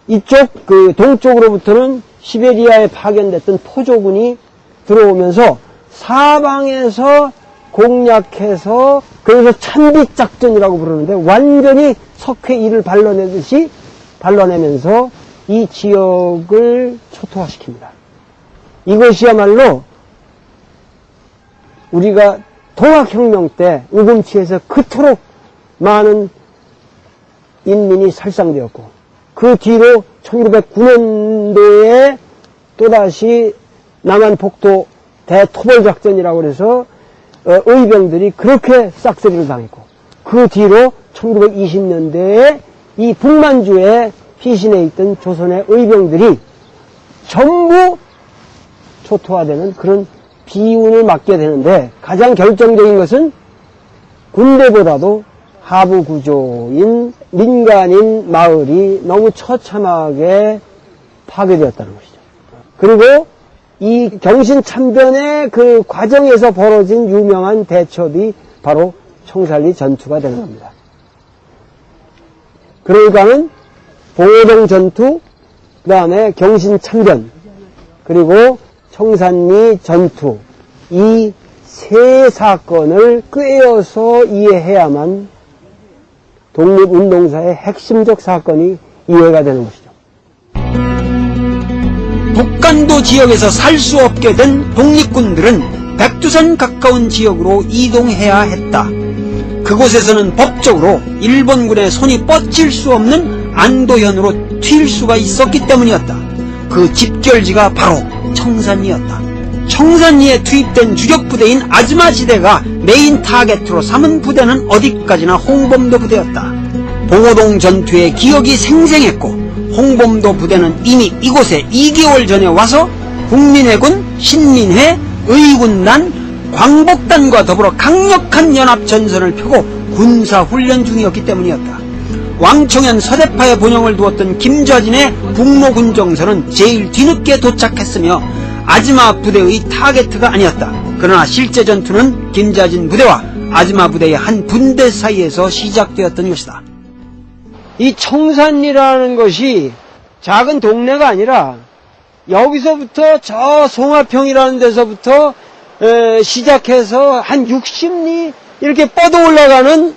Speaker 3: 이쪽 그 동쪽으로부터는 시베리아에 파견됐던 포조군이 들어오면서 사방에서 공략해서 그래서 찬빛작전이라고 부르는데 완전히 석회 이를 발라내듯이 발라내면서 이 지역을 초토화시킵니다. 이것이야말로 우리가 동학혁명 때 우금치에서 그토록 많은 인민이 살상되었고 그 뒤로 1909년도에 또다시 남한 폭도 대토벌작전이라고 해서 의병들이 그렇게 싹쓸이를 당했고 그 뒤로 1920년대에 이 북만주에 피신해 있던 조선의 의병들이 전부 초토화되는 그런 비운을 맞게 되는데 가장 결정적인 것은 군대보다도 하부 구조인 민간인 마을이 너무 처참하게 파괴되었다는 것이죠. 그리고 이 경신참변의 그 과정에서 벌어진 유명한 대첩이 바로 청산리 전투가 되는 겁니다. 그러니까는 봉오동 전투, 그 다음에 경신참변, 그리고 청산리 전투, 이 세 사건을 꿰어서 이해해야만 독립운동사의 핵심적 사건이 이해가 되는 것이죠.
Speaker 1: 북간도 지역에서 살 수 없게 된 독립군들은 백두산 가까운 지역으로 이동해야 했다. 그곳에서는 법적으로 일본군의 손이 뻗칠 수 없는 안도현으로 튈 수가 있었기 때문이었다. 그 집결지가 바로 청산리였다. 청산리에 투입된 주력부대인 아즈마지대가 메인 타겟으로 삼은 부대는 어디까지나 홍범도 부대였다. 봉오동 전투의 기억이 생생했고 홍범도 부대는 이미 이곳에 2개월 전에 와서 국민회군, 신민회, 의군단, 광복단과 더불어 강력한 연합전선을 펴고 군사훈련 중이었기 때문이었다. 왕청현 서대파에 본영을 두었던 김좌진의 북로군정선은 제일 뒤늦게 도착했으며 아즈마 부대의 타겟트가 아니었다. 그러나 실제 전투는 김좌진 부대와 아즈마 부대의 한 군대 사이에서 시작되었던 것이다.
Speaker 3: 이 청산리라는 것이 작은 동네가 아니라 여기서부터 저 송화평이라는 데서부터 시작해서 한 60리 이렇게 뻗어 올라가는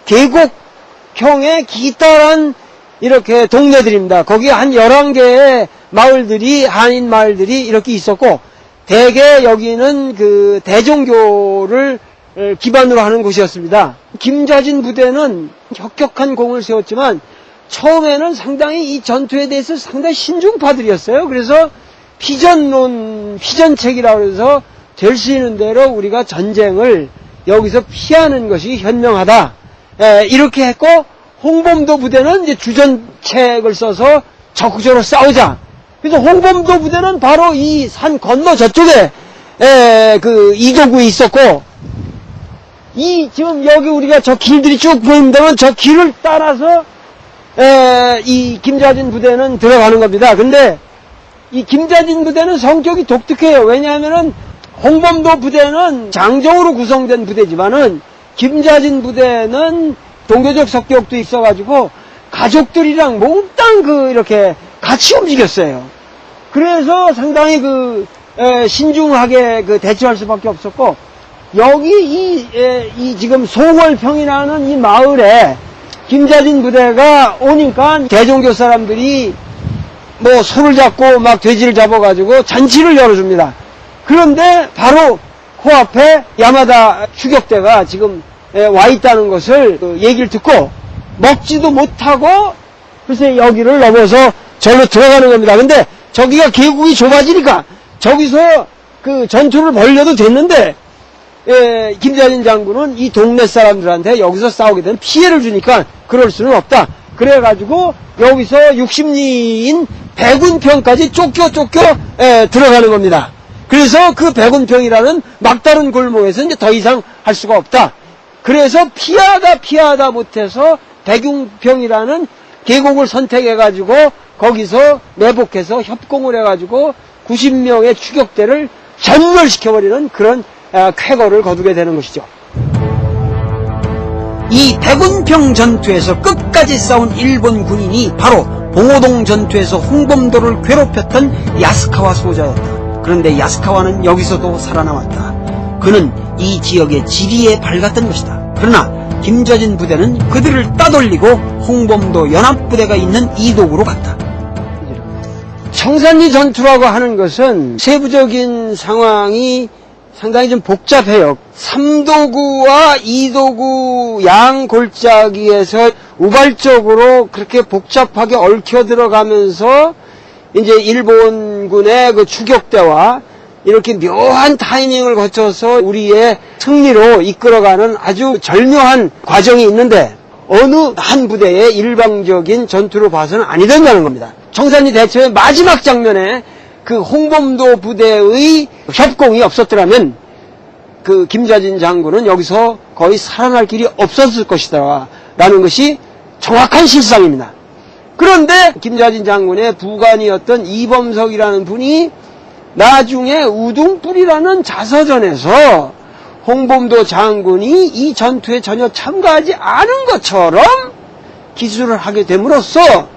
Speaker 3: 계곡형의 기따란 이렇게 동네들입니다. 거기 한 11개의 마을들이, 한인 마을들이 이렇게 있었고, 대개 여기는 그 대종교를 기반으로 하는 곳이었습니다. 김좌진 부대는 혁혁한 공을 세웠지만, 처음에는 상당히 이 전투에 대해서 상당히 신중파들이었어요. 그래서 피전책이라고 해서 될 수 있는 대로 우리가 전쟁을 여기서 피하는 것이 현명하다. 이렇게 했고, 홍범도 부대는 이제 주전책을 써서 적극적으로 싸우자. 그래서 홍범도 부대는 바로 이 산 건너 저쪽에 그 이도구에 있었고, 이 지금 여기 우리가 저 길들이 쭉 보입니다만 저 길을 따라서 이 김좌진 부대는 들어가는 겁니다. 근데 이 김좌진 부대는 성격이 독특해요. 왜냐하면은 홍범도 부대는 장정으로 구성된 부대지만은 김좌진 부대는 동교적 성격도 있어가지고 가족들이랑 몽땅 이렇게 같이 움직였어요. 그래서 상당히 신중하게 대처할 수밖에 없었고, 여기 이 지금 송월평이라는 이 마을에 김자진 부대가 오니까 대종교 사람들이 뭐 소를 잡고 막 돼지를 잡아가지고 잔치를 열어줍니다. 그런데 바로 코앞에 야마다 추격대가 지금 와 있다는 것을 얘기를 듣고 먹지도 못하고 글쎄 여기를 넘어서 절로 들어가는 겁니다. 근데 저기가 계곡이 좁아지니까 저기서 그 전투를 벌려도 됐는데 김자진 장군은 이 동네 사람들한테 여기서 싸우게 되면 피해를 주니까 그럴 수는 없다. 그래가지고 여기서 60리인 백운평까지 쫓겨 들어가는 겁니다. 그래서 그 백운평이라는 막다른 골목에서 이제 더 이상 할 수가 없다. 그래서 피하다 못해서 백운평이라는 계곡을 선택해가지고 거기서 매복해서 협공을 해가지고 90명의 추격대를 전멸시켜버리는 그런 쾌거를 거두게 되는 것이죠.
Speaker 1: 이 백운평 전투에서 끝까지 싸운 일본 군인이 바로 봉오동 전투에서 홍범도를 괴롭혔던 야스카와 소자였다. 그런데 야스카와는 여기서도 살아남았다. 그는 이 지역의 지리에 밝았던 것이다. 그러나 김자진 부대는 그들을 따돌리고 홍범도 연합부대가 있는 이독으로 갔다.
Speaker 3: 청산리 전투라고 하는 것은 세부적인 상황이 상당히 좀 복잡해요. 3도구와 2도구 양 골짜기에서 우발적으로 그렇게 복잡하게 얽혀 들어가면서 이제 일본군의 그 추격대와 이렇게 묘한 타이밍을 거쳐서 우리의 승리로 이끌어가는 아주 절묘한 과정이 있는데 어느 한 부대의 일방적인 전투로 봐서는 아니 된다는 겁니다. 청산리 대첩의 마지막 장면에 그 홍범도 부대의 협공이 없었더라면 그 김자진 장군은 여기서 거의 살아날 길이 없었을 것이다 라는 것이 정확한 실상입니다. 그런데 김자진 장군의 부관이었던 이범석이라는 분이 나중에 우둥불이라는 자서전에서 홍범도 장군이 이 전투에 전혀 참가하지 않은 것처럼 기술을 하게 됨으로써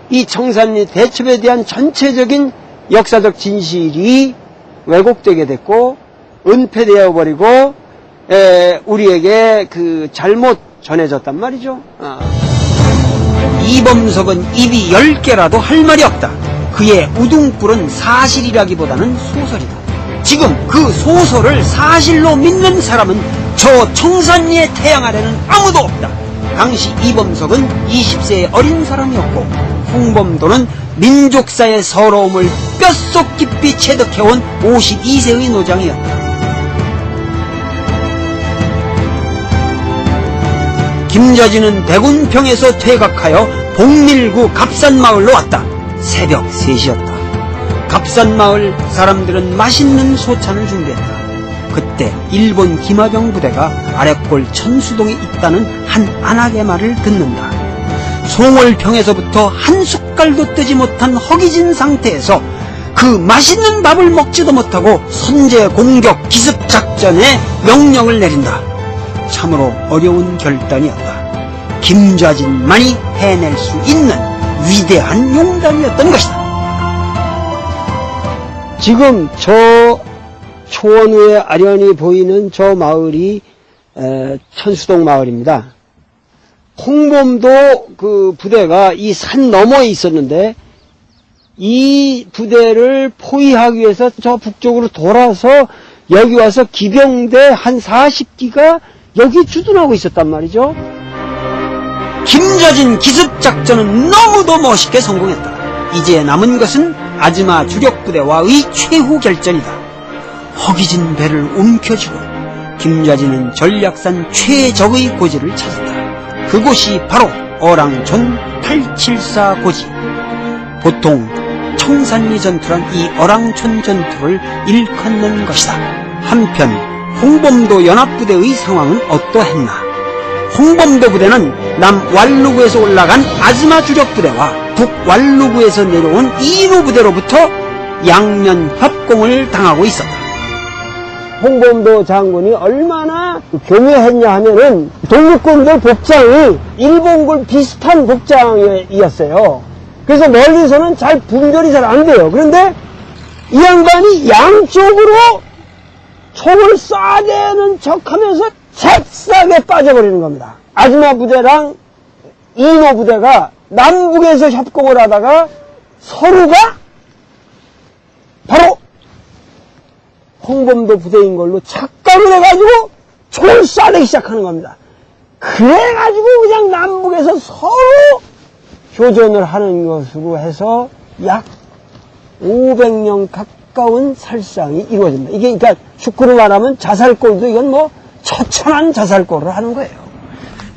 Speaker 3: 이 청산리 대첩에 대한 전체적인 역사적 진실이 왜곡되게 됐고 은폐되어 버리고 우리에게 그 잘못 전해졌단 말이죠.
Speaker 1: 이범석은 입이 10개라도 할 말이 없다. 그의 우둥불은 사실이라기보다는 소설이다. 지금 그 소설을 사실로 믿는 사람은 저 청산리의 태양 아래는 아무도 없다. 당시 이범석은 20세의 어린 사람이었고 홍범도는 민족사의 서러움을 뼛속 깊이 체득해온 52세의 노장이었다. 김자진은 백운평에서 퇴각하여 봉밀구 갑산마을로 왔다. 새벽 3시였다. 갑산마을 사람들은 맛있는 소찬을 준비했다. 그때 일본 기마병 부대가 아랫골 천수동에 있다는 한 안악의 말을 듣는다. 송월평에서부터 한 숟갈도 뜨지 못한 허기진 상태에서 그 맛있는 밥을 먹지도 못하고 선제 공격 기습 작전에 명령을 내린다. 참으로 어려운 결단이었다. 김자진만이 해낼 수 있는 위대한 용담이었던 것이다.
Speaker 3: 지금 저 초원위에 아련히 보이는 저 마을이 천수동 마을입니다. 홍범도 그 부대가 이 산 너머에 있었는데 이 부대를 포위하기 위해서 저 북쪽으로 돌아서 여기 와서 기병대 한 40기가 여기 주둔하고 있었단 말이죠.
Speaker 1: 김자진 기습작전은 너무도 멋있게 성공했다. 이제 남은 것은 아즈마 주력부대와의 최후 결전이다. 허기진 배를 움켜쥐고 김자진은 전략산 최적의 고지를 찾았다. 그곳이 바로 어랑촌 874 고지. 보통 청산리 전투란 이 어랑촌 전투를 일컫는 것이다. 한편 홍범도 연합부대의 상황은 어떠했나? 홍범도 부대는 남왈루구에서 올라간 아즈마 주력부대와 북왈루구에서 내려온 이루 부대로부터 양면 협공을 당하고 있었다.
Speaker 3: 홍범도 장군이 얼마나 교묘했냐 하면은 독립군들 복장이 일본군 비슷한 복장이었어요. 그래서 멀리서는 잘 분별이 잘 안 돼요. 그런데 이 양반이 양쪽으로 총을 쏴대는 척하면서 잽싸게 빠져버리는 겁니다. 아즈마 부대랑 인호 부대가 남북에서 협공을 하다가 서루가 바로 홍범도 부대인 걸로 착각을 해가지고 총을 쏴내기 시작하는 겁니다. 그래가지고 그냥 남북에서 서로 교전을 하는 것으로 해서 약 500명 가까운 살상이 이루어집니다. 이게 그러니까 축구로 말하면 자살골도 이건 뭐 처참한 자살골을 하는 거예요.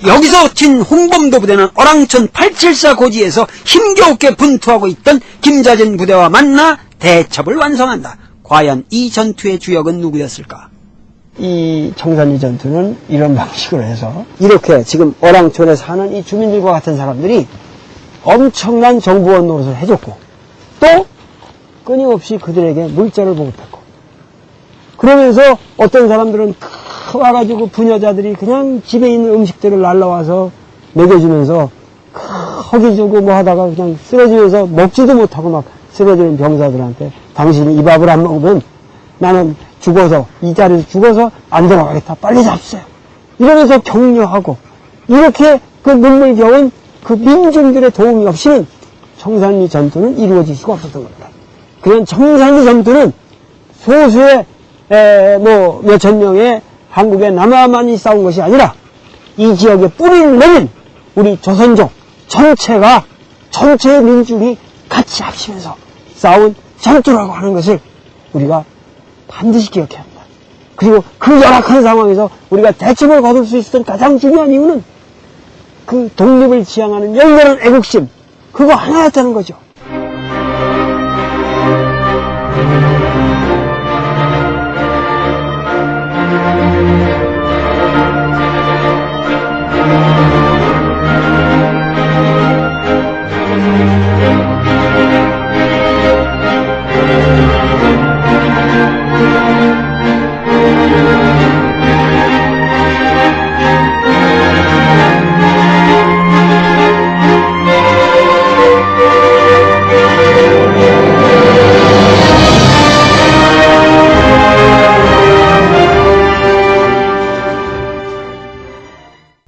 Speaker 1: 여기서 진 홍범도 부대는 어랑천 874 고지에서 힘겨우게 분투하고 있던 김자진 부대와 만나 대첩을 완성한다. 과연 이 전투의 주역은 누구였을까?
Speaker 3: 이 정산리 전투는 이런 방식으로 해서 이렇게 지금 어랑촌에 사는 이 주민들과 같은 사람들이 엄청난 정부원 노릇을 해줬고 또 끊임없이 그들에게 물자를 보급했고 그러면서 어떤 사람들은 와가지고 부녀자들이 그냥 집에 있는 음식들을 날라와서 먹여주면서 허기 주고 뭐 하다가 그냥 쓰러지면서 먹지도 못하고 막 쓰러지는 병사들한테 당신이 이 밥을 안 먹으면 나는 죽어서 이 자리에서 죽어서 안 돌아가겠다. 빨리 잡수세요. 이러면서 격려하고 이렇게 그 눈물겨운 그 민중들의 도움이 없이는 정산리 전투는 이루어질 수가 없었던 겁니다. 그런 정산리 전투는 소수의 뭐 몇천 명의 한국의 남아만이 싸운 것이 아니라 이 지역에 뿌리를 내린 우리 조선족 전체의 민중이 같이 합치면서 싸운 전투라고 하는 것을 우리가 반드시 기억해야 합니다. 그리고 그 열악한 상황에서 우리가 대첩을 거둘 수 있었던 가장 중요한 이유는 그 독립을 지향하는 열렬한 애국심 그거 하나였다는 거죠.